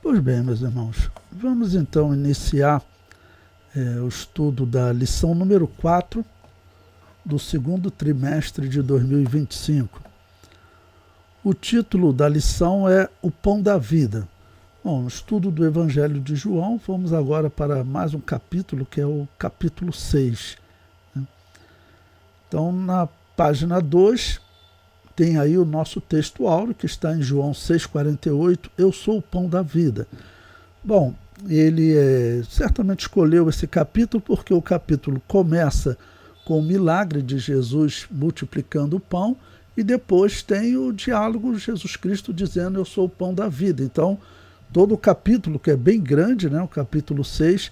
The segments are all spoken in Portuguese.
Pois bem, meus irmãos, vamos então iniciar o estudo da lição número 4 do segundo trimestre de 2025. O título da lição é O Pão da Vida. Bom, no estudo do Evangelho de João, vamos agora para mais um capítulo, que é o capítulo 6. Então, na página 2, tem aí o nosso texto áureo, que está em João 6,48, Eu sou o pão da vida. Bom, ele certamente escolheu esse capítulo porque o capítulo começa com o milagre de Jesus multiplicando o pão e depois tem o diálogo de Jesus Cristo dizendo, eu sou o pão da vida. Então, todo o capítulo, que é bem grande, né, o capítulo 6,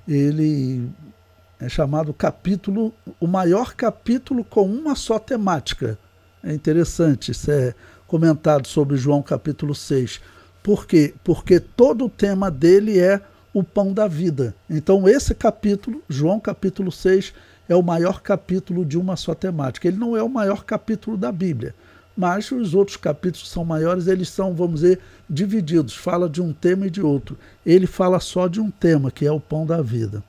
ele é chamado capítulo, o maior capítulo com uma só temática. É interessante, isso é comentado sobre João capítulo 6. Por quê? Porque todo o tema dele é o pão da vida. Então esse capítulo, João capítulo 6, é o maior capítulo de uma só temática. Ele não é o maior capítulo da Bíblia, mas os outros capítulos são maiores, eles são, vamos dizer, divididos. Fala de um tema e de outro. Ele fala só de um tema, que é o pão da vida.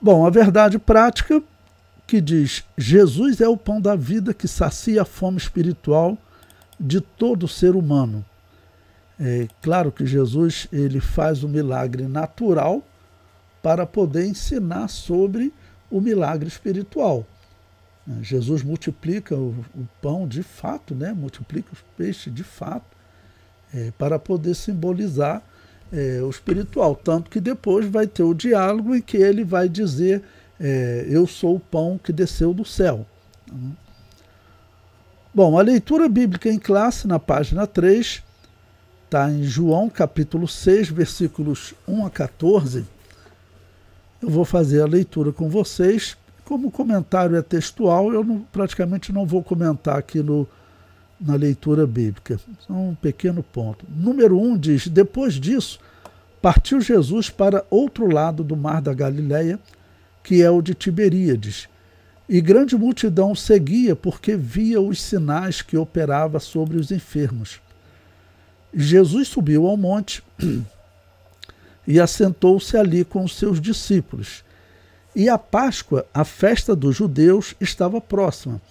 Bom, a verdade prática que diz, Jesus é o pão da vida que sacia a fome espiritual de todo ser humano. É claro que Jesus ele faz o milagre natural para poder ensinar sobre o milagre espiritual. Jesus multiplica o pão de fato, né? Multiplica os peixes de fato, para poder simbolizar o espiritual. Tanto que depois vai ter o diálogo em que ele vai dizer eu sou o pão que desceu do céu. Bom, a leitura bíblica em classe, na página 3, está em João capítulo 6, versículos 1 a 14. Eu vou fazer a leitura com vocês. Como o comentário é textual, eu praticamente não vou comentar aqui na leitura bíblica. Só um pequeno ponto. Número 1 diz, depois disso, partiu Jesus para outro lado do mar da Galileia, que é o de Tiberíades, e grande multidão o seguia porque via os sinais que operava sobre os enfermos. Jesus subiu ao monte e assentou-se ali com os seus discípulos. E a Páscoa, a festa dos judeus, estava próxima.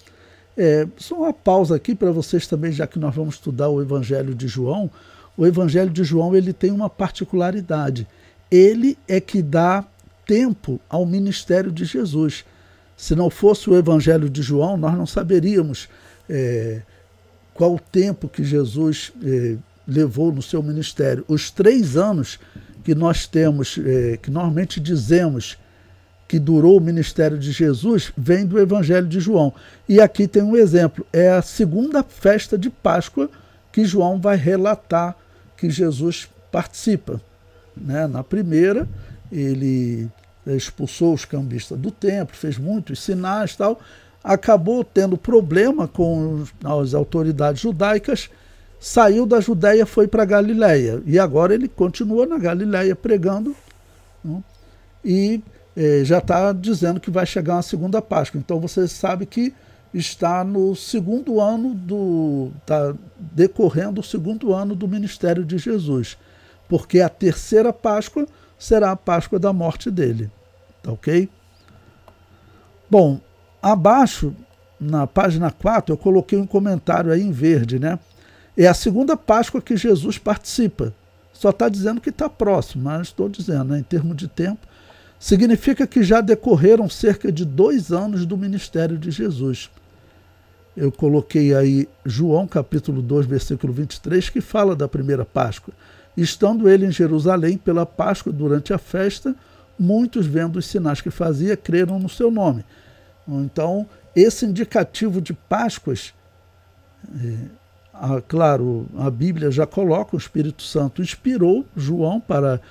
Só uma pausa aqui para vocês também, já que nós vamos estudar o Evangelho de João. O Evangelho de João ele tem uma particularidade. Ele é que dá tempo ao ministério de Jesus. Se não fosse o Evangelho de João, nós não saberíamos qual o tempo que Jesus levou no seu ministério. Os 3 anos que nós temos, que normalmente dizemos que durou o ministério de Jesus, vem do Evangelho de João. E aqui tem um exemplo, é a segunda festa de Páscoa que João vai relatar que Jesus participa. Na primeira, ele expulsou os cambistas do templo, fez muitos sinais e tal, acabou tendo problema com as autoridades judaicas, saiu da Judéia, foi para a Galileia, e agora ele continua na Galileia pregando, e já está dizendo que vai chegar uma segunda Páscoa. Então você sabe que está no segundo ano está decorrendo o segundo ano do ministério de Jesus, porque a terceira Páscoa será a Páscoa da morte dele. Tá ok? Bom, abaixo, na página 4, eu coloquei um comentário aí em verde, né? É a segunda Páscoa que Jesus participa. Só está dizendo que está próximo, mas estou dizendo, né, em termos de tempo, significa que já decorreram cerca de 2 anos do ministério de Jesus. Eu coloquei aí João capítulo 2, versículo 23, que fala da primeira Páscoa. Estando ele em Jerusalém pela Páscoa durante a festa, muitos vendo os sinais que fazia, creram no seu nome. Então, esse indicativo de Páscoas, claro, a Bíblia já coloca, o Espírito Santo inspirou João para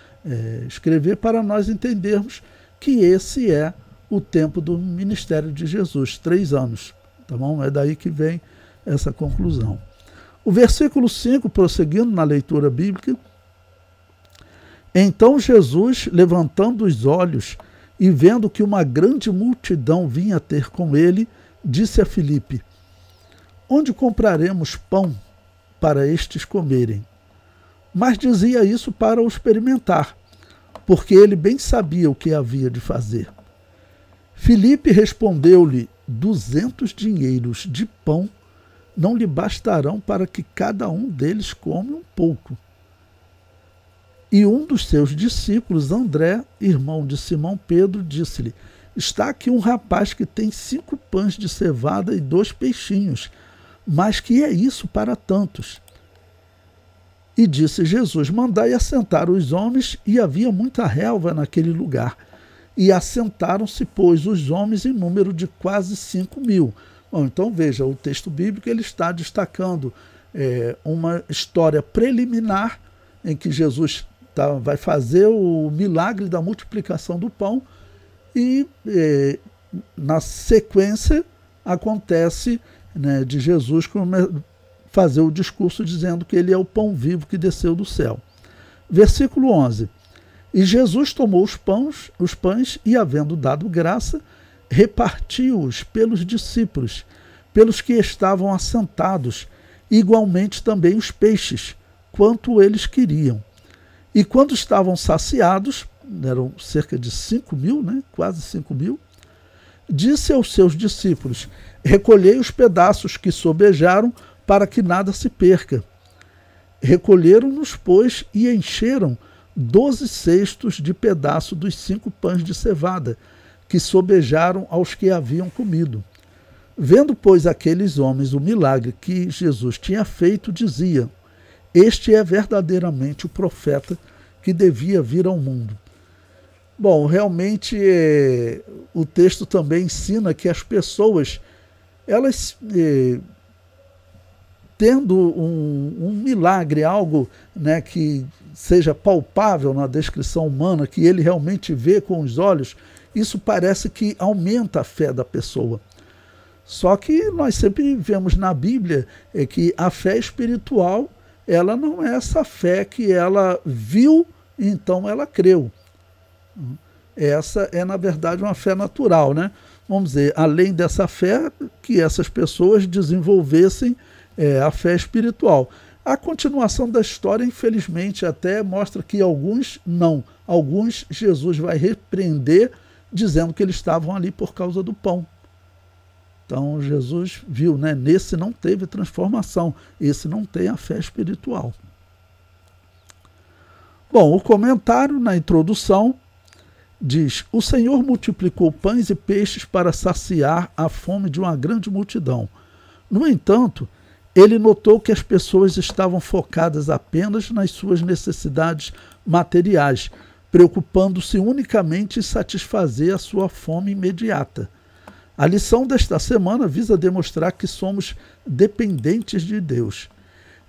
escrever, para nós entendermos que esse é o tempo do ministério de Jesus, 3 anos. Tá bom? É daí que vem essa conclusão. O versículo 5, prosseguindo na leitura bíblica, então Jesus, levantando os olhos e vendo que uma grande multidão vinha ter com ele, disse a Filipe, onde compraremos pão para estes comerem? mas dizia isso para o experimentar, porque ele bem sabia o que havia de fazer. Filipe respondeu-lhe: 200 dinheiros de pão não lhe bastarão para que cada um deles come um pouco. E um dos seus discípulos, André, irmão de Simão Pedro, disse-lhe: está aqui um rapaz que tem 5 pães de cevada e 2 peixinhos, mas que é isso para tantos? E disse Jesus: mandai assentar os homens, e havia muita relva naquele lugar. E assentaram-se, pois, os homens em número de quase 5.000. Bom, então veja, o texto bíblico ele está destacando uma história preliminar em que Jesus vai fazer o milagre da multiplicação do pão e na sequência acontece, né, de Jesus fazer o discurso dizendo que ele é o pão vivo que desceu do céu. Versículo 11. E Jesus tomou os pães e, havendo dado graça, repartiu-os pelos discípulos, pelos que estavam assentados, igualmente também os peixes, quanto eles queriam. E quando estavam saciados, eram cerca de 5.000, né? Quase 5.000, disse aos seus discípulos: recolhei os pedaços que sobejaram, para que nada se perca. Recolheram-nos, pois, e encheram 12 cestos de pedaço dos 5 pães de cevada, que sobejaram aos que haviam comido. Vendo, pois, aqueles homens o milagre que Jesus tinha feito, diziam: este é verdadeiramente o profeta que devia vir ao mundo. Bom, realmente o texto também ensina que as pessoas, elas tendo um milagre, algo, né, que seja palpável na descrição humana, que ele realmente vê com os olhos, isso parece que aumenta a fé da pessoa. Só que nós sempre vemos na Bíblia que a fé espiritual, ela não é essa fé que ela viu, então ela creu. Essa é, na verdade, uma fé natural, né? Vamos dizer, além dessa fé, que essas pessoas desenvolvessem a fé espiritual. A continuação da história, infelizmente, até mostra que alguns não. Alguns Jesus vai repreender, dizendo que eles estavam ali por causa do pão. Então Jesus viu, né? Nesse não teve transformação, esse não tem a fé espiritual. Bom, o comentário na introdução diz: o Senhor multiplicou pães e peixes para saciar a fome de uma grande multidão. No entanto, ele notou que as pessoas estavam focadas apenas nas suas necessidades materiais, preocupando-se unicamente em satisfazer a sua fome imediata. A lição desta semana visa demonstrar que somos dependentes de Deus.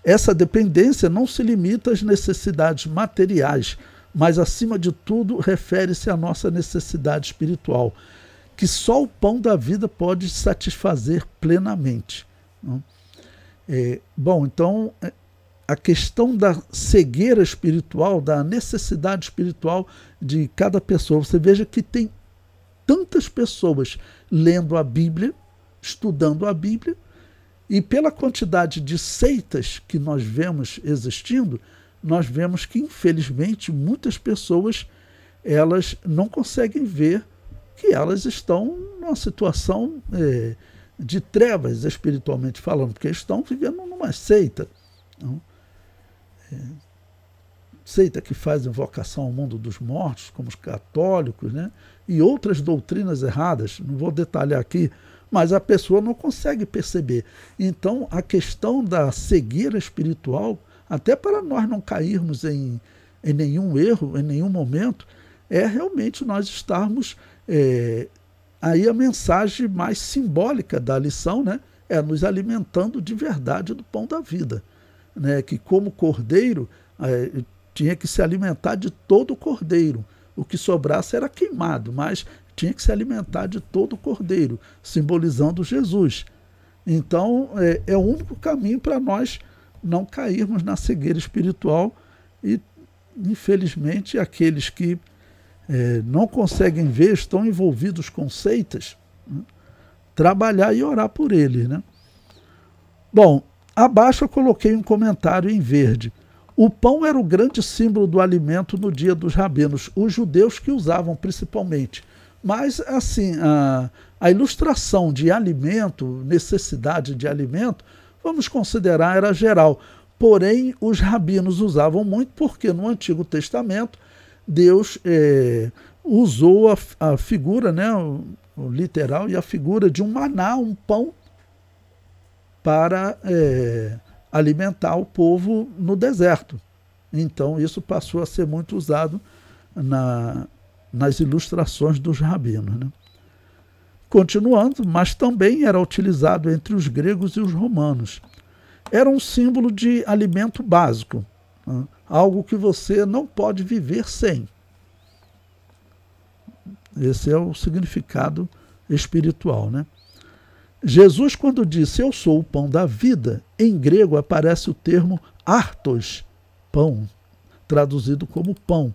Essa dependência não se limita às necessidades materiais, mas, acima de tudo, refere-se à nossa necessidade espiritual, que só o pão da vida pode satisfazer plenamente. Bom, então, a questão da cegueira espiritual, da necessidade espiritual de cada pessoa, você veja que tem tantas pessoas lendo a Bíblia, estudando a Bíblia, e pela quantidade de seitas que nós vemos existindo, nós vemos que, infelizmente, muitas pessoas, elas não conseguem ver que elas estão numa situação de trevas, espiritualmente falando, porque estão vivendo numa seita. Não? Seita que faz invocação ao mundo dos mortos, como os católicos, né? E outras doutrinas erradas, não vou detalhar aqui, mas a pessoa não consegue perceber. Então, a questão da cegueira espiritual, até para nós não cairmos em nenhum erro, em nenhum momento, é realmente nós estarmos... aí a mensagem mais simbólica da lição, né, é nos alimentando de verdade do pão da vida. Né, que como cordeiro, tinha que se alimentar de todo o cordeiro. O que sobrasse era queimado, mas tinha que se alimentar de todo o cordeiro, simbolizando Jesus. Então, é o único caminho para nós não cairmos na cegueira espiritual e, infelizmente, aqueles que não conseguem ver, estão envolvidos com seitas, né? Trabalhar e orar por eles, né? Bom, abaixo eu coloquei um comentário em verde. O pão era o grande símbolo do alimento no dia dos rabinos, os judeus que usavam principalmente. Mas, assim, a ilustração de alimento, necessidade de alimento, vamos considerar era geral. Porém, os rabinos usavam muito porque no Antigo Testamento Deus usou a figura, né, o literal, e a figura de um maná, um pão, para alimentar o povo no deserto. Então isso passou a ser muito usado nas ilustrações dos rabinos, né? Continuando, mas também era utilizado entre os gregos e os romanos. Era um símbolo de alimento básico, né? Algo que você não pode viver sem. Esse é o significado espiritual, né? Jesus, quando disse eu sou o pão da vida, em grego aparece o termo artos, pão, traduzido como pão.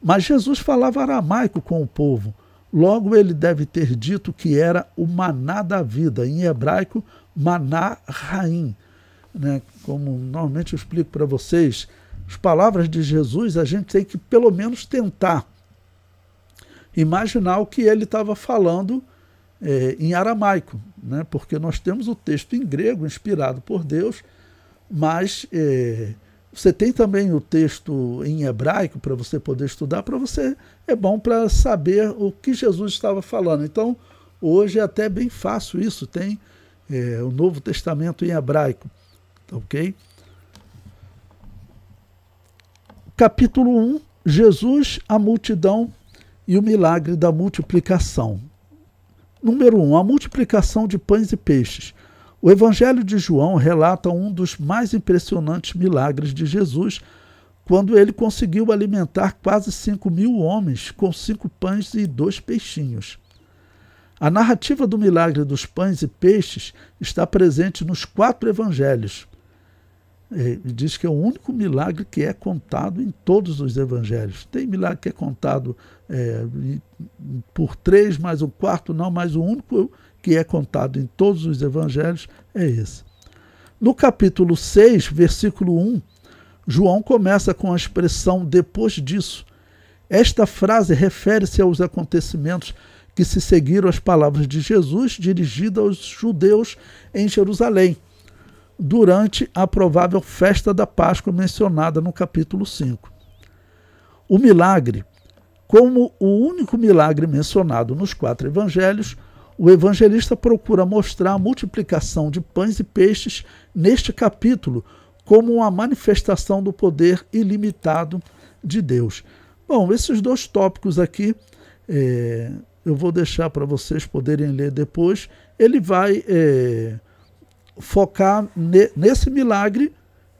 Mas Jesus falava aramaico com o povo. Logo ele deve ter dito que era o maná da vida, em hebraico, maná raim. Né? Como normalmente eu explico para vocês, as palavras de Jesus a gente tem que pelo menos tentar imaginar o que ele estava falando em aramaico, né? Porque nós temos o texto em grego, inspirado por Deus, mas você tem também o texto em hebraico para você poder estudar, para você é bom para saber o que Jesus estava falando. Então, hoje é até bem fácil isso, tem o Novo Testamento em hebraico, ok? Capítulo 1, Jesus, a multidão e o milagre da multiplicação. Número 1, a multiplicação de pães e peixes. O Evangelho de João relata um dos mais impressionantes milagres de Jesus, quando ele conseguiu alimentar quase 5.000 homens com 5 pães e 2 peixinhos. A narrativa do milagre dos pães e peixes está presente nos 4 evangelhos. Diz que é o único milagre que é contado em todos os evangelhos. Tem milagre que é contado por 3, mas o 4 não, mas o único que é contado em todos os evangelhos é esse. No capítulo 6, versículo 1, João começa com a expressão depois disso. Esta frase refere-se aos acontecimentos que se seguiram às palavras de Jesus dirigidas aos judeus em Jerusalém, durante a provável festa da Páscoa mencionada no capítulo 5. O milagre, como o único milagre mencionado nos 4 evangelhos, o evangelista procura mostrar a multiplicação de pães e peixes neste capítulo como uma manifestação do poder ilimitado de Deus. Bom, esses 2 tópicos aqui eu vou deixar para vocês poderem ler depois. Ele vai focar nesse milagre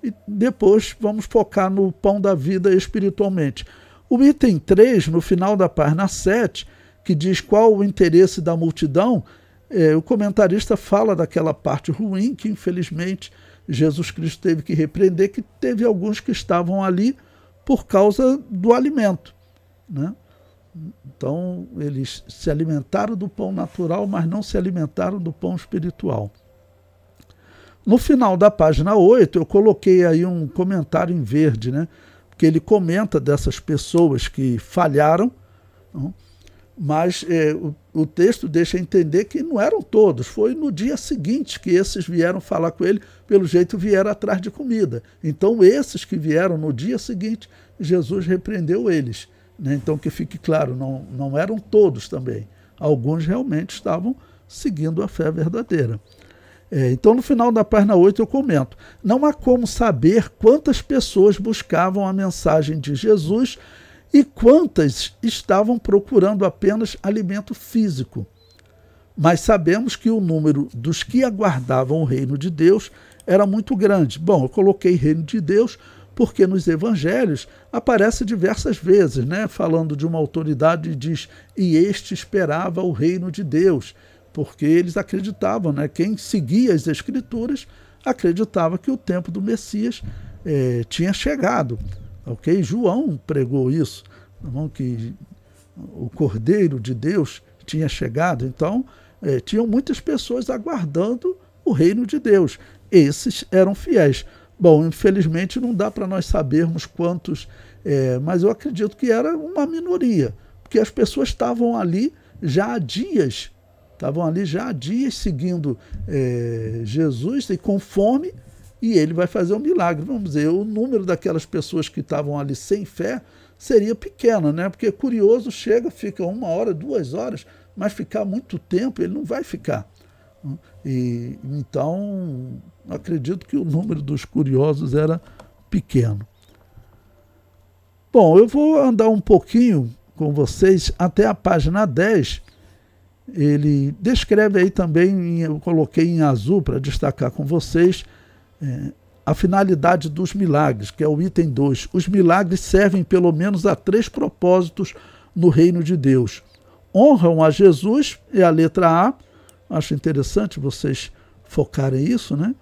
e depois vamos focar no pão da vida espiritualmente. O item 3, no final da página 7, que diz qual o interesse da multidão, o comentarista fala daquela parte ruim que, infelizmente, Jesus Cristo teve que repreender, que teve alguns que estavam ali por causa do alimento, né? Então, eles se alimentaram do pão natural, mas não se alimentaram do pão espiritual. No final da página 8, eu coloquei aí um comentário em verde, né? Que ele comenta dessas pessoas que falharam, não? Mas o texto deixa entender que não eram todos. Foi no dia seguinte que esses vieram falar com ele, pelo jeito vieram atrás de comida. Então esses que vieram no dia seguinte, Jesus repreendeu eles, né? Então que fique claro, não eram todos também. Alguns realmente estavam seguindo a fé verdadeira. Então no final da página 8 eu comento: não há como saber quantas pessoas buscavam a mensagem de Jesus e quantas estavam procurando apenas alimento físico. Mas sabemos que o número dos que aguardavam o reino de Deus era muito grande. Bom, eu coloquei reino de Deus porque nos evangelhos aparece diversas vezes, né, falando de uma autoridade, diz, e este esperava o reino de Deus, porque eles acreditavam, né, quem seguia as escrituras acreditava que o tempo do Messias tinha chegado. Ok? João pregou isso, que o Cordeiro de Deus tinha chegado. Então, tinham muitas pessoas aguardando o reino de Deus. Esses eram fiéis. Bom, infelizmente não dá para nós sabermos quantos, mas eu acredito que era uma minoria, porque as pessoas estavam ali já há dias, seguindo Jesus e com fome, e ele vai fazer um milagre. Vamos dizer, o número daquelas pessoas que estavam ali sem fé seria pequeno, né? Porque curioso chega, fica 1 hora, 2 horas, mas ficar muito tempo ele não vai ficar. E então acredito que o número dos curiosos era pequeno. Bom, eu vou andar um pouquinho com vocês até a página 10. Ele descreve aí também, eu coloquei em azul para destacar com vocês, a finalidade dos milagres, que é o item 2. Os milagres servem pelo menos a 3 propósitos no reino de Deus. Honram a Jesus, é a letra A. Acho interessante vocês focarem isso, né?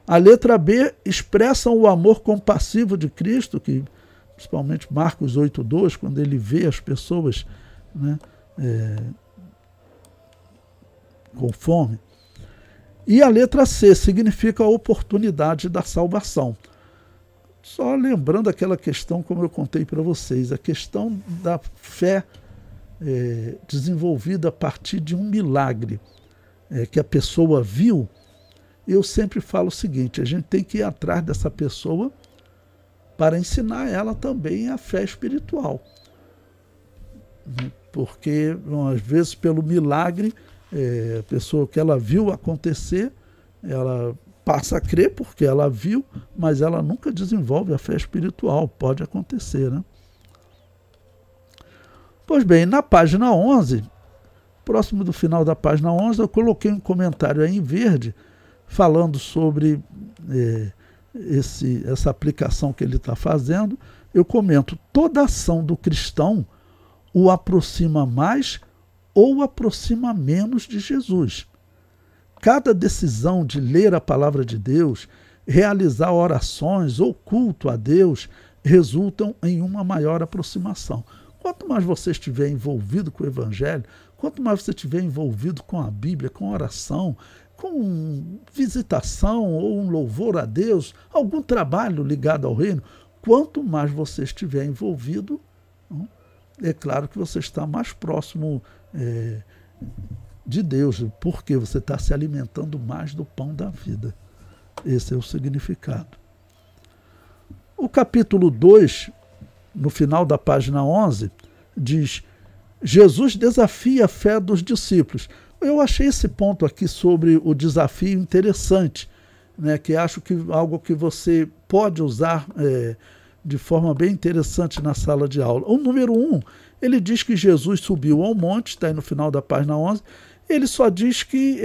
A letra B, expressam o amor compassivo de Cristo, que principalmente Marcos 8:2, quando ele vê as pessoas, né, com fome. E a letra C significa a oportunidade da salvação. Só lembrando aquela questão, como eu contei para vocês, a questão da fé desenvolvida a partir de um milagre que a pessoa viu. Eu sempre falo o seguinte, a gente tem que ir atrás dessa pessoa para ensinar ela também a fé espiritual. Porque, às vezes, pelo milagre, a pessoa que ela viu acontecer, ela passa a crer porque ela viu, mas ela nunca desenvolve a fé espiritual. Pode acontecer, né? Pois bem, na página 11, próximo do final da página 11, eu coloquei um comentário aí em verde, falando sobre essa aplicação que ele está fazendo. Eu comento, toda ação do cristão o aproxima mais ou aproxima menos de Jesus. Cada decisão de ler a palavra de Deus, realizar orações ou culto a Deus, resultam em uma maior aproximação. Quanto mais você estiver envolvido com o Evangelho, quanto mais você estiver envolvido com a Bíblia, com oração, com visitação ou um louvor a Deus, algum trabalho ligado ao reino, quanto mais você estiver envolvido, é claro que você está mais próximo de Deus, porque você está se alimentando mais do pão da vida. Esse é o significado. O capítulo 2, no final da página 11, diz: Jesus desafia a fé dos discípulos. Eu achei esse ponto aqui sobre o desafio interessante, né, que acho que algo que você pode usar de forma bem interessante na sala de aula. O número 1, ele diz que Jesus subiu ao monte, está aí no final da página 11, ele só diz que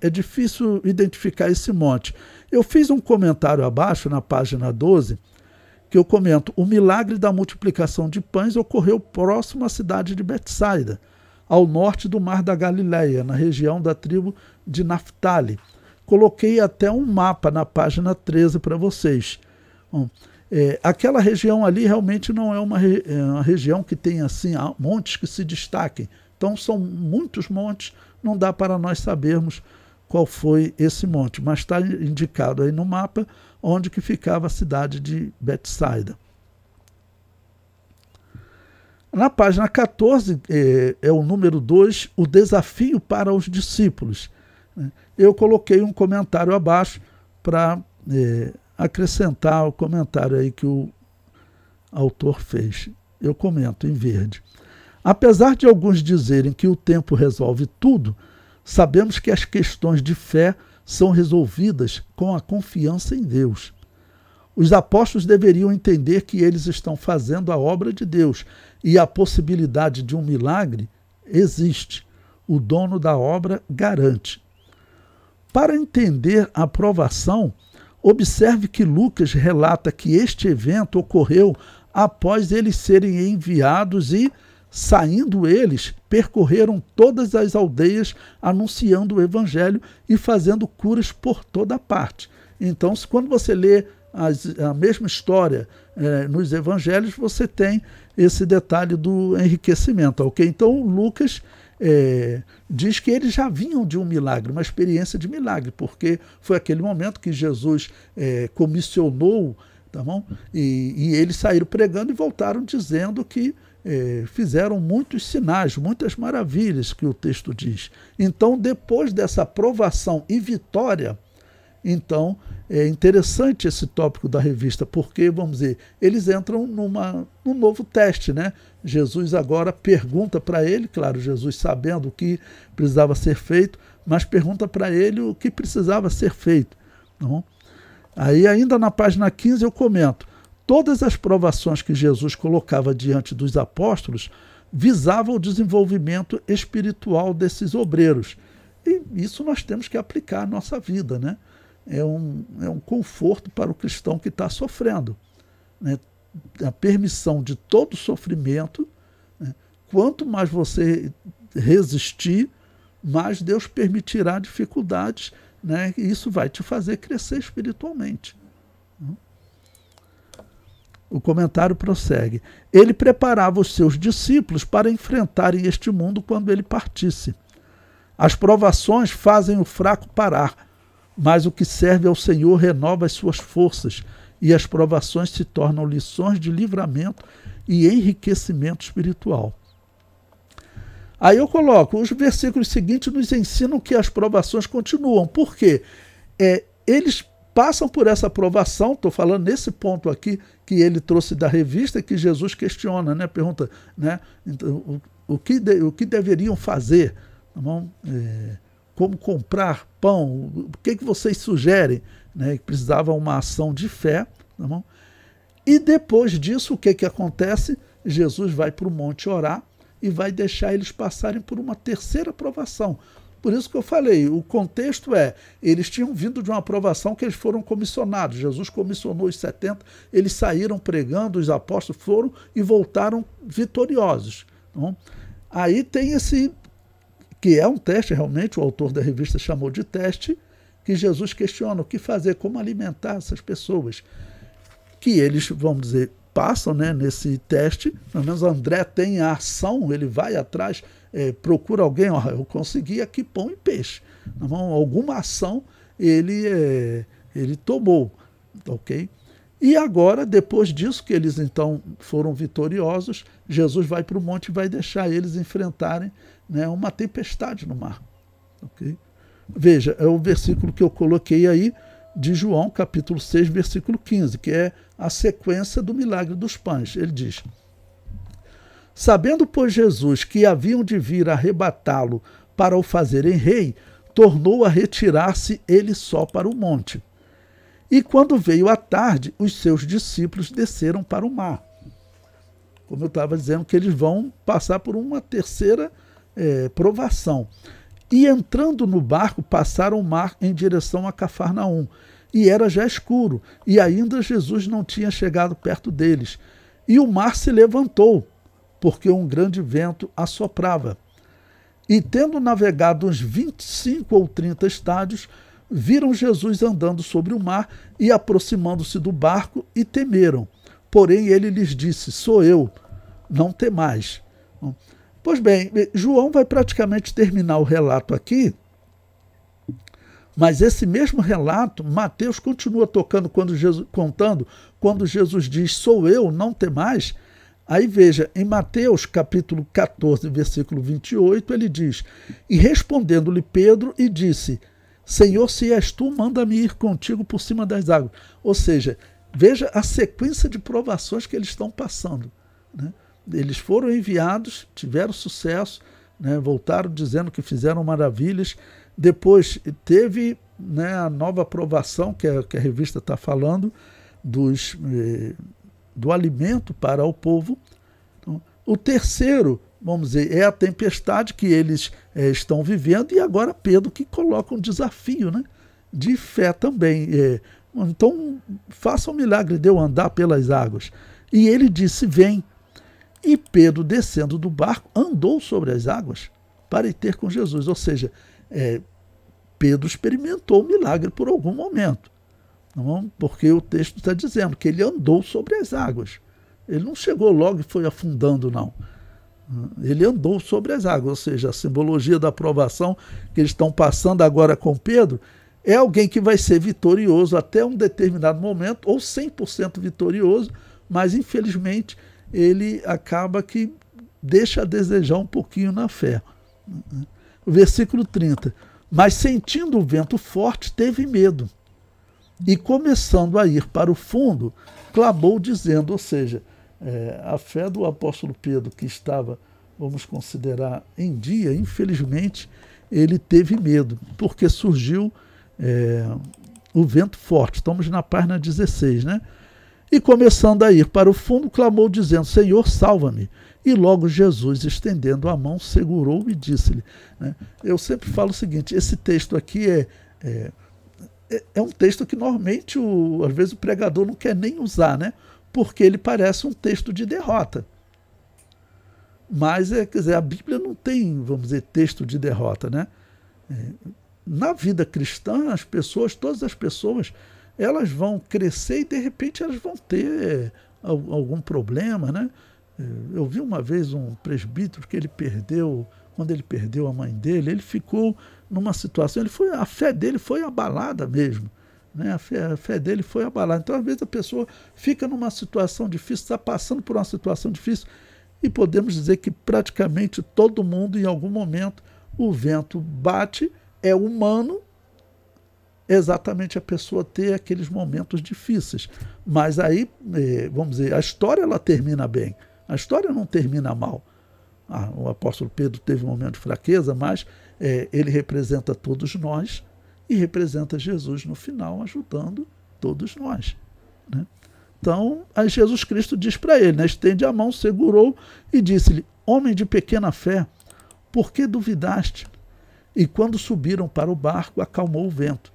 é difícil identificar esse monte. Eu fiz um comentário abaixo, na página 12, que eu comento, o milagre da multiplicação de pães ocorreu próximo à cidade de Betsaida, ao norte do Mar da Galileia, na região da tribo de Naftali. Coloquei até um mapa na página 13 para vocês. Bom, aquela região ali realmente não é uma região que tem assim montes que se destaquem. Então são muitos montes, não dá para nós sabermos qual foi esse monte, mas está indicado aí no mapa onde que ficava a cidade de Betsaida. Na página 14, é o número 2, o desafio para os discípulos. Eu coloquei um comentário abaixo para acrescentar o comentário aí que o autor fez. Eu comento em verde. Apesar de alguns dizerem que o tempo resolve tudo, sabemos que as questões de fé são resolvidas com a confiança em Deus. Os apóstolos deveriam entender que eles estão fazendo a obra de Deus e a possibilidade de um milagre existe. O dono da obra garante. Para entender a provação, observe que Lucas relata que este evento ocorreu após eles serem enviados e, saindo eles, percorreram todas as aldeias anunciando o evangelho e fazendo curas por toda parte. Então, quando você lê a mesma história nos evangelhos, você tem esse detalhe do enriquecimento, ok? Então, Lucas, diz que eles já vinham de um milagre, uma experiência de milagre, porque foi aquele momento que Jesus comissionou, tá bom? E eles saíram pregando e voltaram dizendo que fizeram muitos sinais, muitas maravilhas, que o texto diz. Então, depois dessa aprovação e vitória, então, é interessante esse tópico da revista, porque, vamos dizer, eles entram num novo teste, né? Jesus agora pergunta para ele, claro, Jesus sabendo o que precisava ser feito, mas pergunta para ele o que precisava ser feito. Não? Aí, ainda na página 15, eu comento: todas as provações que Jesus colocava diante dos apóstolos visavam o desenvolvimento espiritual desses obreiros. E isso nós temos que aplicar à nossa vida, né? É um conforto para o cristão que está sofrendo, né? A permissão de todo sofrimento, né? Quanto mais você resistir, mais Deus permitirá dificuldades, né? E isso vai te fazer crescer espiritualmente. O comentário prossegue: ele preparava os seus discípulos para enfrentarem este mundo quando ele partisse. As provações fazem o fraco parar, mas o que serve ao Senhor renova as suas forças, e as provações se tornam lições de livramento e enriquecimento espiritual. Aí eu coloco, os versículos seguintes nos ensinam que as provações continuam. Por quê? Eles passam por essa provação, estou falando nesse ponto aqui que ele trouxe da revista, que Jesus questiona, né? Pergunta, né? Então, o que deveriam fazer? Tá bom? Como comprar pão, o que vocês sugerem? Né? Que precisava uma ação de fé. Tá bom? E depois disso, o que acontece? Jesus vai para o monte orar e vai deixar eles passarem por uma terceira provação. Por isso que eu falei, o contexto eles tinham vindo de uma aprovação que eles foram comissionados. Jesus comissionou os 70, eles saíram pregando, os apóstolos foram e voltaram vitoriosos. Tá bom? Aí tem esse, que é um teste realmente, o autor da revista chamou de teste, que Jesus questiona o que fazer, como alimentar essas pessoas. Que eles, vamos dizer, passam, né, nesse teste. Pelo menos André tem a ação, ele vai atrás, procura alguém, eu consegui aqui pão e peixe. Então, alguma ação ele tomou, ok? E agora, depois disso, que eles então foram vitoriosos, Jesus vai para o monte e vai deixar eles enfrentarem, né, uma tempestade no mar. Okay? Veja, é o versículo que eu coloquei aí, de João, capítulo 6, versículo 15, que é a sequência do milagre dos pães. Ele diz: sabendo, pois, Jesus que haviam de vir arrebatá-lo para o fazerem rei, tornou a retirar-se ele só para o monte. E quando veio a tarde, os seus discípulos desceram para o mar. Como eu estava dizendo, que eles vão passar por uma terceira provação. E entrando no barco, passaram o mar em direção a Cafarnaum. E era já escuro, e ainda Jesus não tinha chegado perto deles. E o mar se levantou, porque um grande vento assoprava. E tendo navegado uns 25 ou 30 estádios, viram Jesus andando sobre o mar e aproximando-se do barco, e temeram. Porém ele lhes disse: sou eu, não temais. Pois bem, João vai praticamente terminar o relato aqui, mas esse mesmo relato, Mateus continua contando quando Jesus diz: sou eu, não temais. Aí veja, em Mateus capítulo 14, versículo 28, ele diz: e respondendo-lhe Pedro, e disse: Senhor, se és tu, manda-me ir contigo por cima das águas. Ou seja, veja a sequência de provações que eles estão passando, né? Eles foram enviados, tiveram sucesso, né, voltaram dizendo que fizeram maravilhas. Depois teve, né, a nova aprovação que a revista está falando do alimento para o povo. Então, o terceiro, vamos dizer, é a tempestade que eles estão vivendo, e agora Pedro que coloca um desafio, né, de fé também. Então, faça o milagre de eu andar pelas águas. E ele disse: vem. E Pedro, descendo do barco, andou sobre as águas para ir ter com Jesus. Ou seja, Pedro experimentou o milagre por algum momento. Não? Porque o texto está dizendo que ele andou sobre as águas. Ele não chegou logo e foi afundando, não. Ele andou sobre as águas, ou seja, a simbologia da aprovação que eles estão passando agora com Pedro é alguém que vai ser vitorioso até um determinado momento, ou 100% vitorioso, mas infelizmente ele acaba que deixa a desejar um pouquinho na fé. O versículo 30. Mas sentindo o vento forte, teve medo. E começando a ir para o fundo, clamou dizendo, ou seja, a fé do apóstolo Pedro, que estava, vamos considerar, em dia, infelizmente, ele teve medo, porque surgiu o vento forte. Estamos na página 16, né? E começando a ir para o fundo, clamou dizendo, Senhor, salva-me. E logo Jesus, estendendo a mão, segurou e disse-lhe. Né? Eu sempre falo o seguinte, esse texto aqui é um texto que normalmente, às vezes, o pregador não quer nem usar, né? Porque ele parece um texto de derrota. Mas, quer dizer, a Bíblia não tem, vamos dizer, texto de derrota, né? Na vida cristã, as pessoas, todas as pessoas, elas vão crescer e, de repente, elas vão ter algum problema, né? Eu vi uma vez um presbítero que ele perdeu, quando ele perdeu a mãe dele, ele ficou numa situação, a fé dele foi abalada mesmo, né? A fé dele foi abalada. Então, às vezes, a pessoa fica numa situação difícil, está passando por uma situação difícil, e podemos dizer que praticamente todo mundo, em algum momento, o vento bate, é humano, exatamente a pessoa ter aqueles momentos difíceis. Mas aí, vamos dizer, a história ela termina bem. A história não termina mal. O apóstolo Pedro teve um momento de fraqueza, mas ele representa todos nós e representa Jesus no final, ajudando todos nós. Né? Então, aí Jesus Cristo diz para ele, né, estende a mão, segurou e disse-lhe, homem de pequena fé, por que duvidaste? E quando subiram para o barco, acalmou o vento.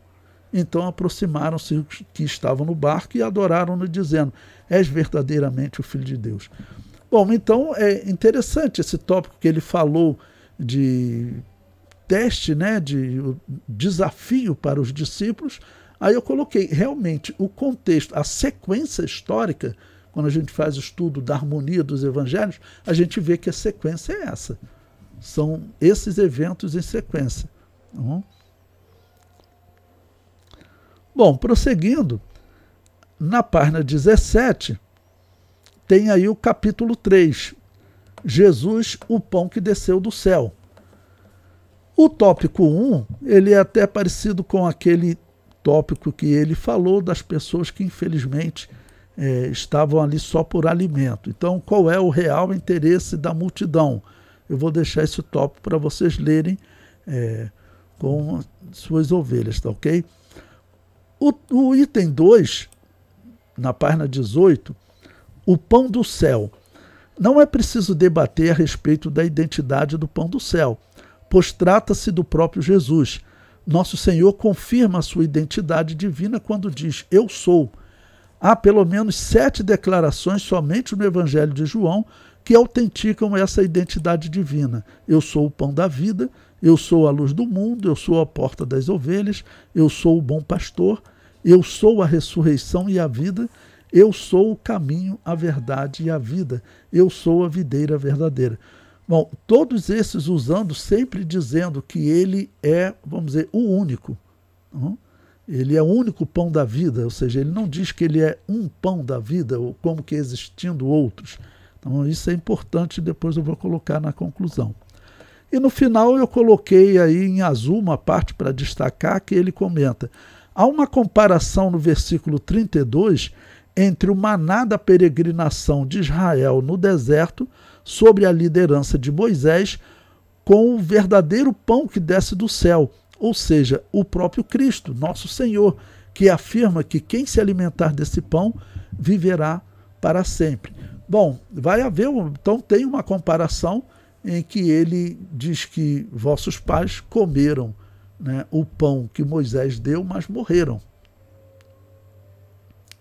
Então aproximaram-se os que estavam no barco e adoraram-no, dizendo, és verdadeiramente o Filho de Deus. Bom, então é interessante esse tópico que ele falou de teste, né, de desafio para os discípulos. Aí eu coloquei realmente o contexto, a sequência histórica, quando a gente faz o estudo da harmonia dos evangelhos, a gente vê que a sequência é essa. São esses eventos em sequência. Bom, prosseguindo, na página 17, tem aí o capítulo 3, Jesus, o pão que desceu do céu. O tópico 1, ele é até parecido com aquele tópico que ele falou das pessoas que, infelizmente, estavam ali só por alimento. Então, qual é o real interesse da multidão? Eu vou deixar esse tópico para vocês lerem com suas ovelhas, tá ok? O item 2, na página 18, o pão do céu. Não é preciso debater a respeito da identidade do pão do céu, pois trata-se do próprio Jesus. Nosso Senhor confirma a sua identidade divina quando diz, eu sou. Há pelo menos 7 declarações somente no Evangelho de João que autenticam essa identidade divina. Eu sou o pão da vida, eu sou a luz do mundo, eu sou a porta das ovelhas, eu sou o bom pastor, eu sou a ressurreição e a vida, eu sou o caminho, a verdade e a vida, eu sou a videira verdadeira. Bom, todos esses usando, sempre dizendo que ele é, vamos dizer, o único. Ele é o único pão da vida, ou seja, ele não diz que ele é um pão da vida, ou como que existindo outros. Então isso é importante, depois eu vou colocar na conclusão. E no final eu coloquei aí em azul uma parte para destacar que ele comenta. Há uma comparação no versículo 32 entre o maná da peregrinação de Israel no deserto, sob a liderança de Moisés, com o verdadeiro pão que desce do céu, ou seja, o próprio Cristo, nosso Senhor, que afirma que quem se alimentar desse pão viverá para sempre. Bom, vai haver, então tem uma comparação em que ele diz que vossos pais comeram, né, o pão que Moisés deu, mas morreram.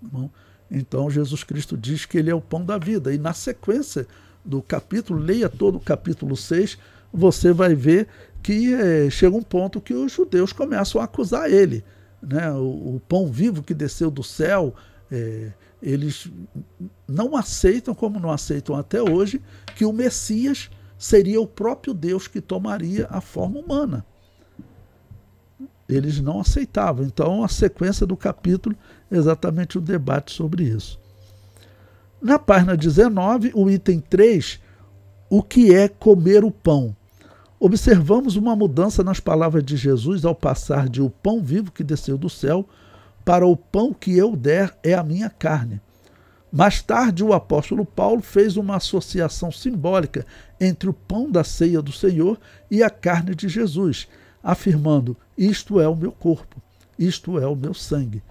Bom, então Jesus Cristo diz que ele é o pão da vida. E na sequência do capítulo, leia todo o capítulo 6, você vai ver que chega um ponto que os judeus começam a acusar ele. Né? O pão vivo que desceu do céu, eles não aceitam, como não aceitam até hoje, que o Messias seria o próprio Deus que tomaria a forma humana. Eles não aceitavam. Então, a sequência do capítulo é exatamente o debate sobre isso. Na página 19, o item 3, o que é comer o pão? Observamos uma mudança nas palavras de Jesus ao passar de o pão vivo que desceu do céu para o pão que eu der é a minha carne. Mais tarde, o apóstolo Paulo fez uma associação simbólica entre o pão da ceia do Senhor e a carne de Jesus, afirmando: isto é o meu corpo, isto é o meu sangue.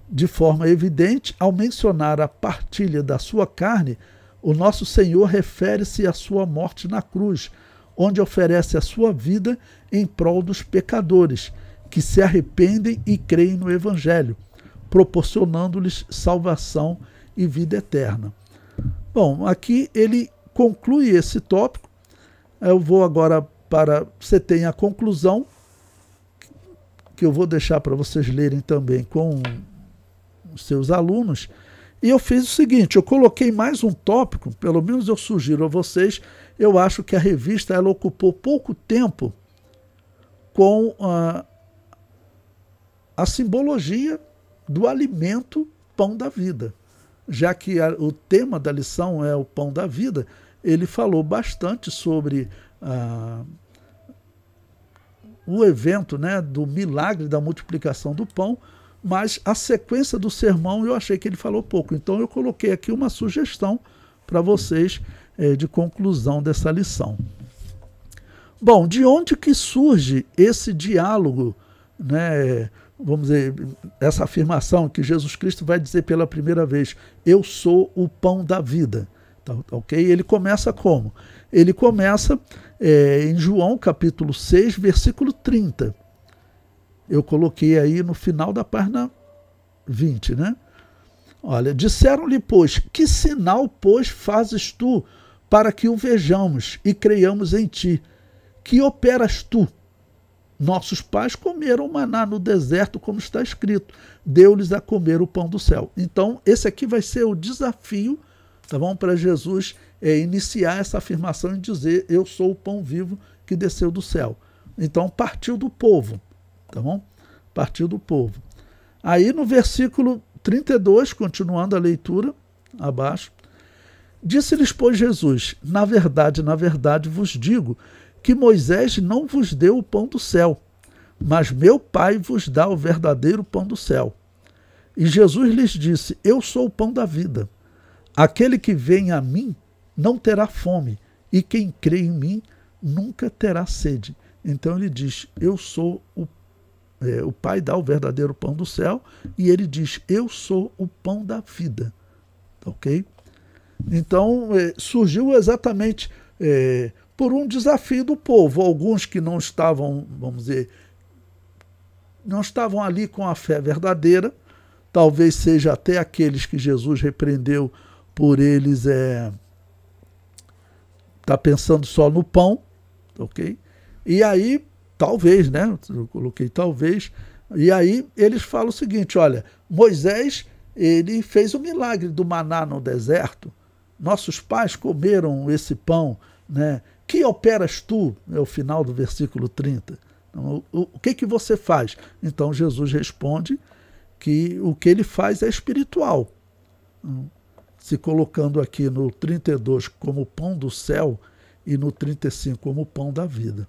De forma evidente, ao mencionar a partilha da sua carne, o nosso Senhor refere-se à sua morte na cruz, onde oferece a sua vida em prol dos pecadores, que se arrependem e creem no Evangelho, proporcionando-lhes salvação e vida eterna. Bom, aqui ele conclui esse tópico. Eu vou agora para... Você tem a conclusão, que eu vou deixar para vocês lerem também com os seus alunos. E eu fiz o seguinte, eu coloquei mais um tópico, pelo menos eu sugiro a vocês. Eu acho que a revista ela ocupou pouco tempo com a simbologia do alimento pão da vida. Já que o tema da lição é o pão da vida, ele falou bastante sobre o evento, né, do milagre da multiplicação do pão, mas a sequência do sermão eu achei que ele falou pouco. Então eu coloquei aqui uma sugestão para vocês de conclusão dessa lição. Bom, de onde que surge esse diálogo, né? Vamos dizer, essa afirmação que Jesus Cristo vai dizer pela primeira vez: eu sou o pão da vida. Tá, ok? Ele começa como? Ele começa em João capítulo 6, versículo 30. Eu coloquei aí no final da página 20, né? Olha, disseram-lhe, pois, que sinal, pois, fazes tu para que o vejamos e creiamos em ti? Que operas tu? Nossos pais comeram maná no deserto, como está escrito. Deu-lhes a comer o pão do céu. Então, esse aqui vai ser o desafio, tá bom? Para Jesus iniciar essa afirmação e dizer: eu sou o pão vivo que desceu do céu. Então, partiu do povo, tá bom? Partiu do povo. Aí, no versículo 32, continuando a leitura, abaixo, disse-lhes, pois, Jesus: na verdade vos digo que Moisés não vos deu o pão do céu, mas meu Pai vos dá o verdadeiro pão do céu. E Jesus lhes disse: eu sou o pão da vida. Aquele que vem a mim não terá fome, e quem crê em mim nunca terá sede. Então ele diz: eu sou o Pai dá o verdadeiro pão do céu, e ele diz: eu sou o pão da vida. Ok? Então surgiu exatamente por um desafio do povo. Alguns que não estavam, vamos dizer, não estavam ali com a fé verdadeira, talvez seja até aqueles que Jesus repreendeu por eles tá pensando só no pão, ok? E aí, talvez, né? Eu coloquei talvez. E aí eles falam o seguinte: olha, Moisés, ele fez o milagre do maná no deserto. Nossos pais comeram esse pão, né? Que operas tu? É o final do versículo 30. Então, o que você faz? Então Jesus responde que o que ele faz é espiritual. Se colocando aqui no 32 como pão do céu e no 35 como pão da vida.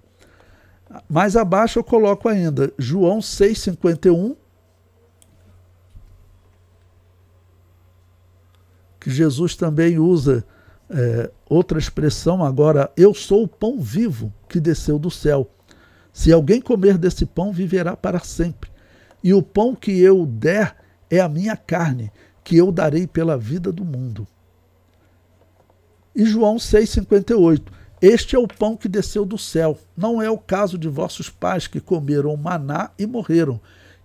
Mais abaixo eu coloco ainda João 6,51, que Jesus também usa outra expressão agora: eu sou o pão vivo que desceu do céu. Se alguém comer desse pão, viverá para sempre. E o pão que eu der é a minha carne, que eu darei pela vida do mundo. E João 6,58. Este é o pão que desceu do céu. Não é o caso de vossos pais que comeram maná e morreram.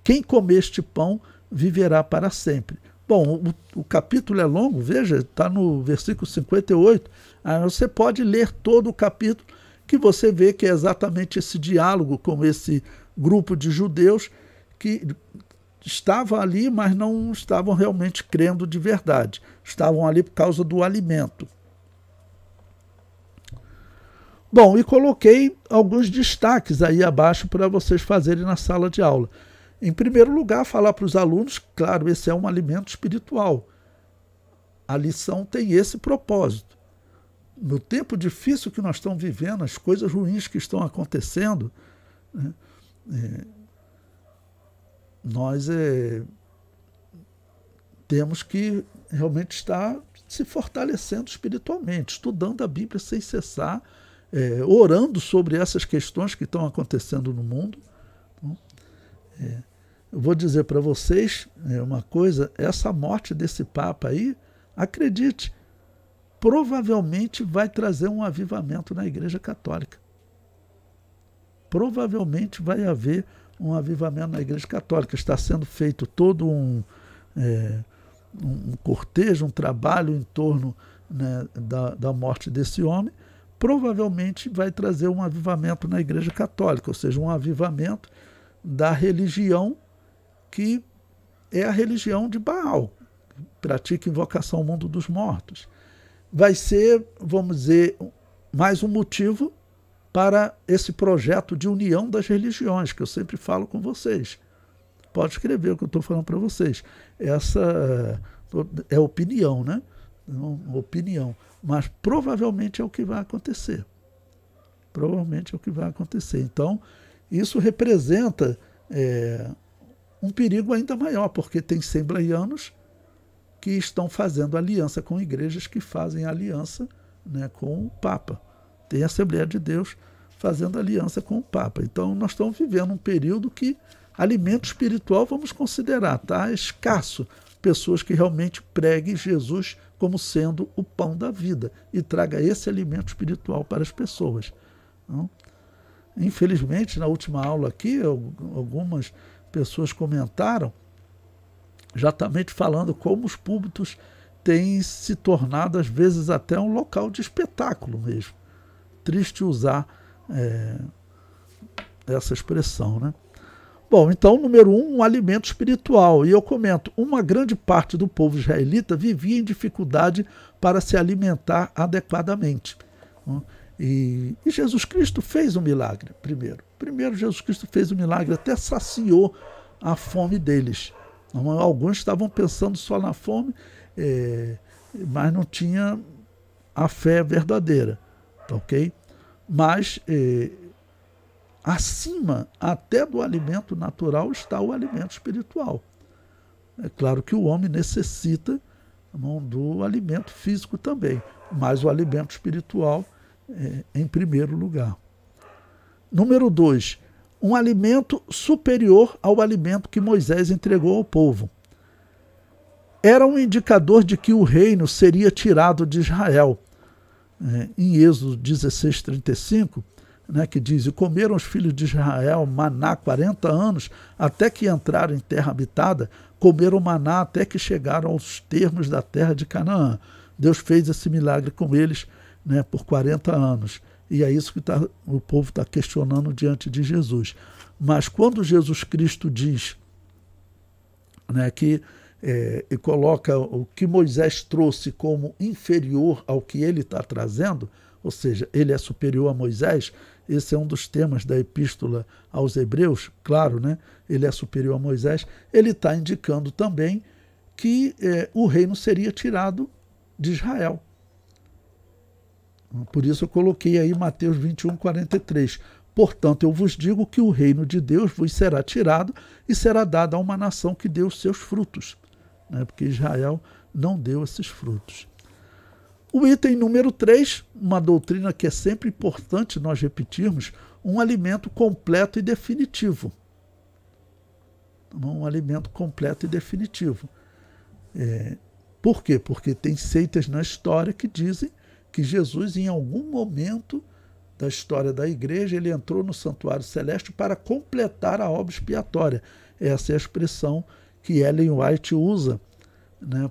Quem comer este pão viverá para sempre. Bom, o capítulo é longo, veja, está no versículo 58. Aí você pode ler todo o capítulo, que você vê que é exatamente esse diálogo com esse grupo de judeus que estavam ali, mas não estavam realmente crendo de verdade. Estavam ali por causa do alimento. Bom, e coloquei alguns destaques aí abaixo para vocês fazerem na sala de aula. Em primeiro lugar, falar para os alunos, claro, esse é um alimento espiritual. A lição tem esse propósito. No tempo difícil que nós estamos vivendo, as coisas ruins que estão acontecendo, né, nós temos que realmente estar se fortalecendo espiritualmente, estudando a Bíblia sem cessar, orando sobre essas questões que estão acontecendo no mundo. Então, eu vou dizer para vocês uma coisa, essa morte desse Papa aí, acredite, provavelmente vai trazer um avivamento na Igreja Católica. Provavelmente vai haver um avivamento na Igreja Católica. Está sendo feito todo um cortejo, um trabalho em torno, né, da morte desse homem. Provavelmente vai trazer um avivamento na Igreja Católica, ou seja, um avivamento da religião que é a religião de Baal, que pratica invocação ao mundo dos mortos. Vai ser, vamos dizer, mais um motivo para esse projeto de união das religiões, que eu sempre falo com vocês. Pode escrever o que eu estou falando para vocês. Essa é opinião, né? Opinião. Mas provavelmente é o que vai acontecer. Provavelmente é o que vai acontecer. Então, isso representa um perigo ainda maior, porque tem assembleianos que estão fazendo aliança com igrejas que fazem aliança, né, com o Papa. Tem a Assembleia de Deus fazendo aliança com o Papa. Então, nós estamos vivendo um período que alimento espiritual, vamos considerar, tá? Escasso. Pessoas que realmente preguem Jesus como sendo o pão da vida e traga esse alimento espiritual para as pessoas. Então, infelizmente, na última aula aqui, algumas pessoas comentaram, exatamente falando como os púlpitos têm se tornado, às vezes, até um local de espetáculo mesmo. Triste usar essa expressão, né? Bom, então, número 1, um alimento espiritual. E eu comento, uma grande parte do povo israelita vivia em dificuldade para se alimentar adequadamente. E Jesus Cristo fez um milagre, primeiro. Primeiro, Jesus Cristo fez um milagre, até saciou a fome deles. Alguns estavam pensando só na fome, mas não tinha a fé verdadeira, tá ok? Mas acima até do alimento natural está o alimento espiritual. É claro que o homem necessita do alimento físico também, mas o alimento espiritual em primeiro lugar. Número 2, um alimento superior ao alimento que Moisés entregou ao povo. Era um indicador de que o reino seria tirado de Israel. Em Êxodo 16:35, né, que diz, e comeram os filhos de Israel maná 40 anos, até que entraram em terra habitada, comeram maná até que chegaram aos termos da terra de Canaã. Deus fez esse milagre com eles, né, por 40 anos. E é isso que o povo está questionando diante de Jesus. Mas quando Jesus Cristo diz, né, que e coloca o que Moisés trouxe como inferior ao que ele está trazendo, ou seja, ele é superior a Moisés, esse é um dos temas da epístola aos Hebreus, claro, né? Ele é superior a Moisés, ele está indicando também que o reino seria tirado de Israel. Por isso eu coloquei aí Mateus 21:43. Portanto, eu vos digo que o reino de Deus vos será tirado e será dado a uma nação que deu os seus frutos, né? Porque Israel não deu esses frutos. O item número 3, uma doutrina que é sempre importante nós repetirmos, um alimento completo e definitivo. Um alimento completo e definitivo. Por quê? Porque tem seitas na história que dizem que Jesus, em algum momento da história da igreja, ele entrou no santuário celeste para completar a obra expiatória. Essa é a expressão que Ellen White usa, né,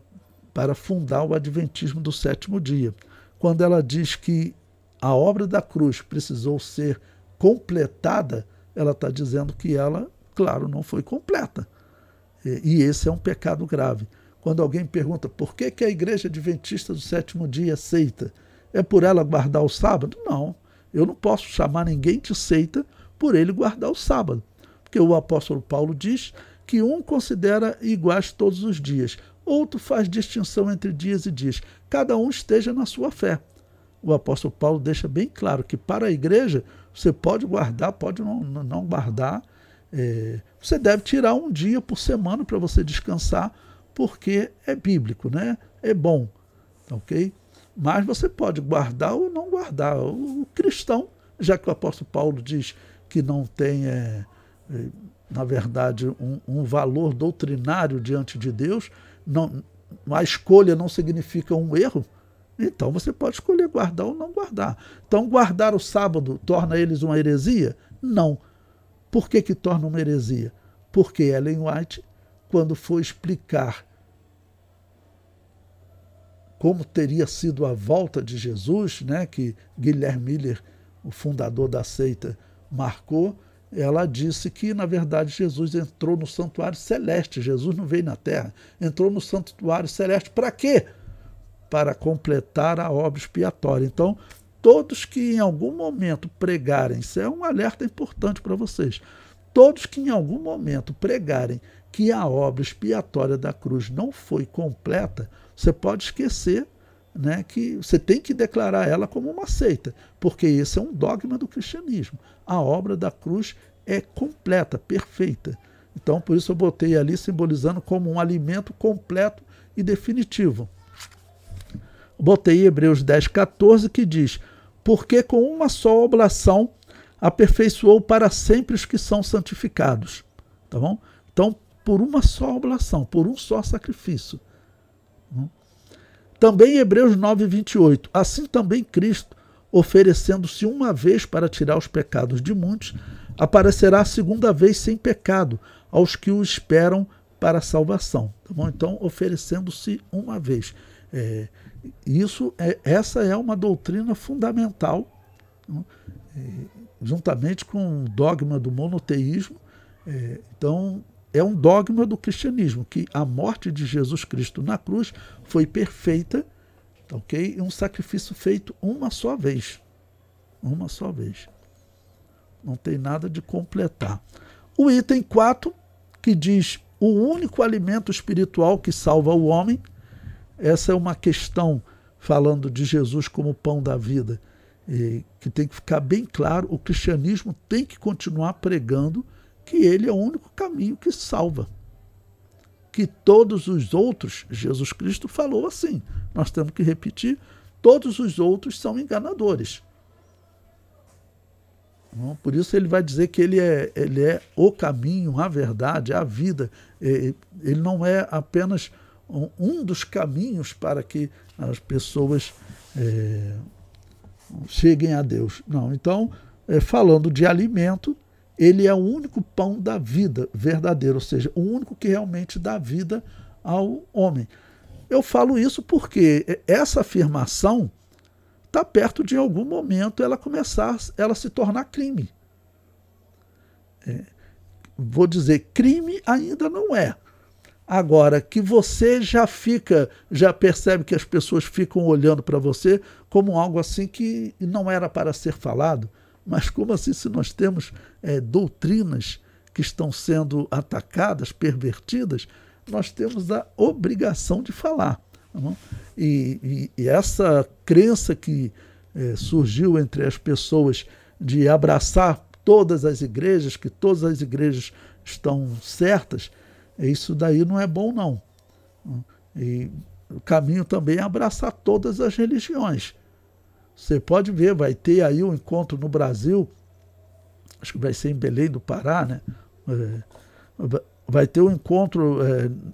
para fundar o adventismo do sétimo dia. Quando ela diz que a obra da cruz precisou ser completada, ela está dizendo que ela, claro, não foi completa. E esse é um pecado grave. Quando alguém pergunta por que a igreja adventista do sétimo dia aceita, é por ela guardar o sábado? Não. Eu não posso chamar ninguém de seita por ele guardar o sábado. Porque o apóstolo Paulo diz que um considera iguais todos os dias, outro faz distinção entre dias e dias. Cada um esteja na sua fé. O apóstolo Paulo deixa bem claro que para a igreja você pode guardar, pode não guardar. Você deve tirar um dia por semana para você descansar, porque é bíblico, né? É bom, ok? Mas você pode guardar ou não guardar. O cristão, já que o apóstolo Paulo diz que não tem, na verdade, um valor doutrinário diante de Deus, a escolha não significa um erro, então você pode escolher guardar ou não guardar. Então, guardar o sábado torna eles uma heresia? Não. Por que torna uma heresia? Porque Ellen White, quando foi explicar como teria sido a volta de Jesus, né, que Guilherme Miller, o fundador da seita, marcou, ela disse que, na verdade, Jesus entrou no santuário celeste. Jesus não veio na terra, entrou no santuário celeste. Para quê? Para completar a obra expiatória. Então, todos que em algum momento pregarem, isso é um alerta importante para vocês, todos que em algum momento pregarem que a obra expiatória da cruz não foi completa, você pode esquecer, né, que você tem que declarar ela como uma seita, porque esse é um dogma do cristianismo. A obra da cruz é completa, perfeita. Então, por isso eu botei ali simbolizando como um alimento completo e definitivo. Botei Hebreus 10:14, que diz: porque com uma só oblação aperfeiçoou para sempre os que são santificados. Tá bom? Então, por uma só oblação, por um só sacrifício. Também Hebreus 9:28. Assim também Cristo, oferecendo-se uma vez para tirar os pecados de muitos, aparecerá a segunda vez sem pecado aos que o esperam para a salvação. Tá bom? Então, oferecendo-se uma vez. Essa é uma doutrina fundamental, juntamente com o dogma do monoteísmo. Então, é um dogma do cristianismo, que a morte de Jesus Cristo na cruz foi perfeita, ok? E um sacrifício feito uma só vez. Uma só vez. Não tem nada de completar. O item 4, que diz o único alimento espiritual que salva o homem. Essa é uma questão falando de Jesus como pão da vida, que tem que ficar bem claro. O cristianismo tem que continuar pregando que ele é o único caminho que salva. Que todos os outros, Jesus Cristo falou assim, nós temos que repetir, todos os outros são enganadores. Por isso ele vai dizer que ele é o caminho, a verdade, a vida. Ele não é apenas um dos caminhos para que as pessoas cheguem a Deus. Não. Então, falando de alimento, ele é o único pão da vida verdadeiro, ou seja, o único que realmente dá vida ao homem. Eu falo isso porque essa afirmação está perto de, em algum momento, ela se tornar crime. Vou dizer, crime ainda não é. Agora, que você já percebe que as pessoas ficam olhando para você como algo assim que não era para ser falado. Mas como assim, se nós temos doutrinas que estão sendo atacadas, pervertidas, nós temos a obrigação de falar. Tá? E essa crença que surgiu entre as pessoas de abraçar todas as igrejas, que todas as igrejas estão certas, isso daí não é bom, não. E o caminho também é abraçar todas as religiões. Você pode ver, vai ter aí um encontro no Brasil, acho que vai ser em Belém do Pará, né? Vai ter um encontro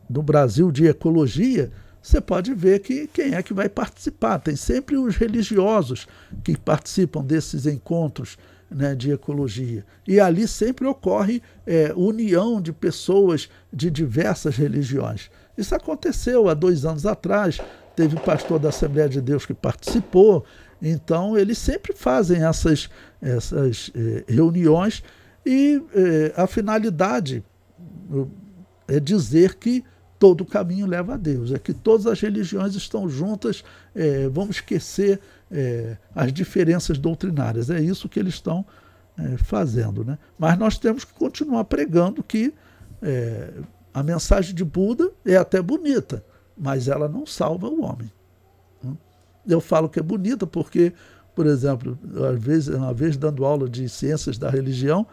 no Brasil de ecologia. Você pode ver quem é que vai participar. Tem sempre os religiosos que participam desses encontros, né, de ecologia. E ali sempre ocorre união de pessoas de diversas religiões. Isso aconteceu há 2 anos atrás, teve um pastor da Assembleia de Deus que participou. Então, eles sempre fazem essas reuniões e a finalidade é dizer que todo caminho leva a Deus. É que todas as religiões estão juntas, vamos esquecer as diferenças doutrinárias. É isso que eles estão fazendo, né? Mas nós temos que continuar pregando que a mensagem de Buda é até bonita, mas ela não salva o homem. Eu falo que é bonita porque, por exemplo, uma vez dando aula de ciências da religião,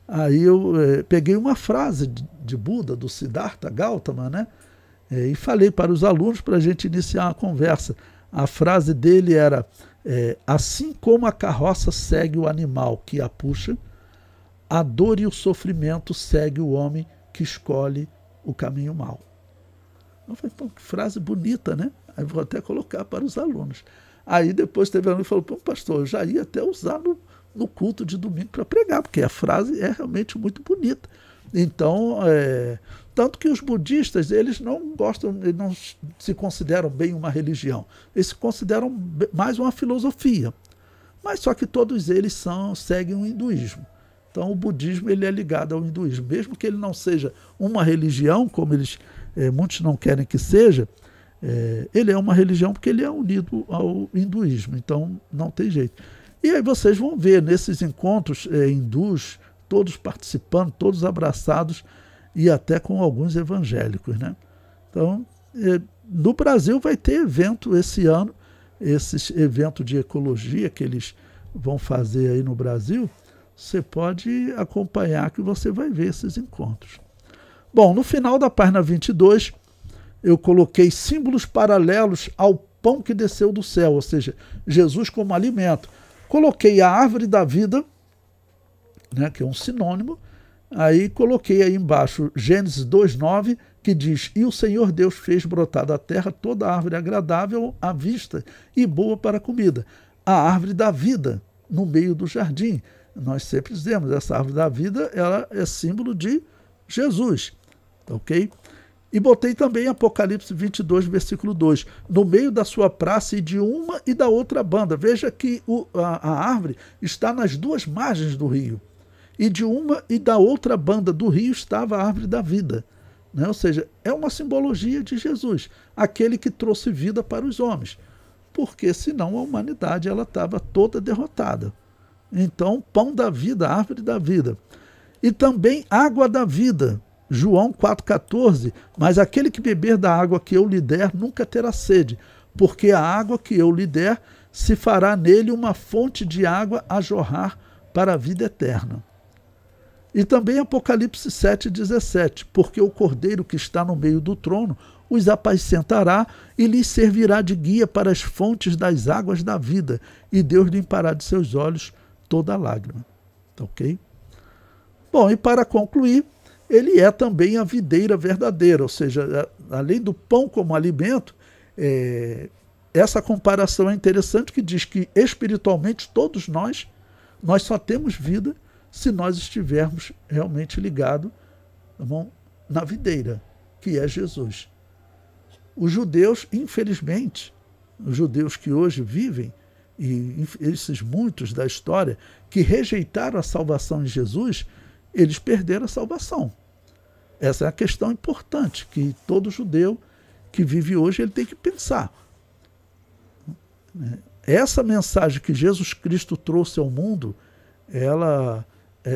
aí eu peguei uma frase de Buda, do Siddhartha Gautama, né? E falei para os alunos para a gente iniciar a conversa. A frase dele era: assim como a carroça segue o animal que a puxa, a dor e o sofrimento segue o homem que escolhe o caminho mau. Eu falei, pô, que frase bonita, né? Aí vou até colocar para os alunos. Aí depois teve aluno que falou, pô, pastor, eu já ia até usar no culto de domingo para pregar, porque a frase é realmente muito bonita. Então, tanto que os budistas, eles não gostam, eles não se consideram bem uma religião, eles se consideram mais uma filosofia. Mas só que todos eles seguem o hinduísmo. Então o budismo ele é ligado ao hinduísmo, mesmo que ele não seja uma religião, como muitos não querem que seja, ele é uma religião porque ele é unido ao hinduísmo, então não tem jeito. E aí vocês vão ver nesses encontros hindus, todos participando, todos abraçados e até com alguns evangélicos, né? Então, no Brasil vai ter evento esse ano, esse evento de ecologia que eles vão fazer aí no Brasil, você pode acompanhar que você vai ver esses encontros. Bom, no final da página 22, eu coloquei símbolos paralelos ao pão que desceu do céu, ou seja, Jesus como alimento. Coloquei a árvore da vida, né, que é um sinônimo, aí coloquei aí embaixo Gênesis 2:9, que diz, e o Senhor Deus fez brotar da terra toda árvore agradável à vista e boa para a comida. A árvore da vida no meio do jardim. Nós sempre dizemos, essa árvore da vida ela é símbolo de Jesus, ok? E botei também Apocalipse 22, versículo 2, no meio da sua praça e de uma e da outra banda. Veja que a árvore está nas duas margens do rio. E de uma e da outra banda do rio estava a árvore da vida. Né? Ou seja, é uma simbologia de Jesus, aquele que trouxe vida para os homens. Porque senão a humanidade ela estava toda derrotada. Então, pão da vida, árvore da vida. E também água da vida. João 4,14, mas aquele que beber da água que eu lhe der nunca terá sede, porque a água que eu lhe der se fará nele uma fonte de água a jorrar para a vida eterna. E também Apocalipse 7,17, porque o cordeiro que está no meio do trono os apacentará e lhes servirá de guia para as fontes das águas da vida, e Deus limpará de seus olhos toda lágrima. Ok? Bom, e para concluir, ele é também a videira verdadeira, ou seja, além do pão como alimento, essa comparação é interessante que diz que espiritualmente todos nós só temos vida se nós estivermos realmente ligados, tá bom, na videira, que é Jesus. Os judeus, infelizmente, os judeus que hoje vivem, e esses muitos da história, que rejeitaram a salvação em Jesus, eles perderam a salvação. Essa é a questão importante, que todo judeu que vive hoje ele tem que pensar. Essa mensagem que Jesus Cristo trouxe ao mundo, ela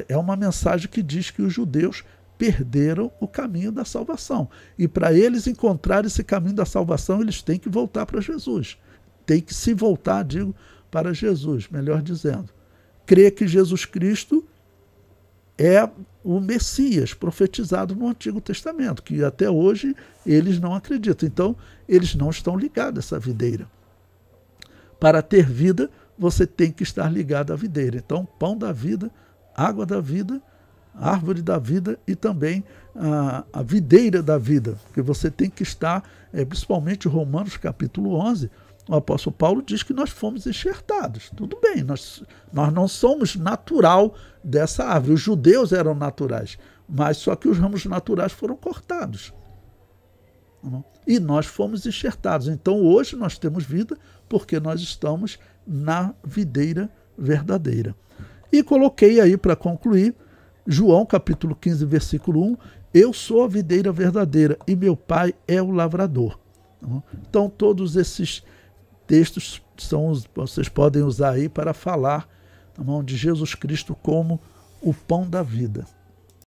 é uma mensagem que diz que os judeus perderam o caminho da salvação. E para eles encontrarem esse caminho da salvação, eles têm que voltar para Jesus. Tem que se voltar, para Jesus, melhor dizendo. Crer que Jesus Cristo é o Messias profetizado no Antigo Testamento, que até hoje eles não acreditam. Então, eles não estão ligados a essa videira. Para ter vida, você tem que estar ligado à videira. Então, pão da vida, água da vida, árvore da vida e também a videira da vida, porque você tem que estar, principalmente Romanos capítulo 11, o apóstolo Paulo diz que nós fomos enxertados. Tudo bem, nós não somos natural dessa árvore. Os judeus eram naturais, mas só que os ramos naturais foram cortados. E nós fomos enxertados. Então hoje nós temos vida porque nós estamos na videira verdadeira. E coloquei aí para concluir João capítulo 15, versículo 1, Eu sou a videira verdadeira e meu pai é o lavrador. Tá bom? Então, todos esses textos vocês podem usar aí para falar, tá bom, de Jesus Cristo como o pão da vida.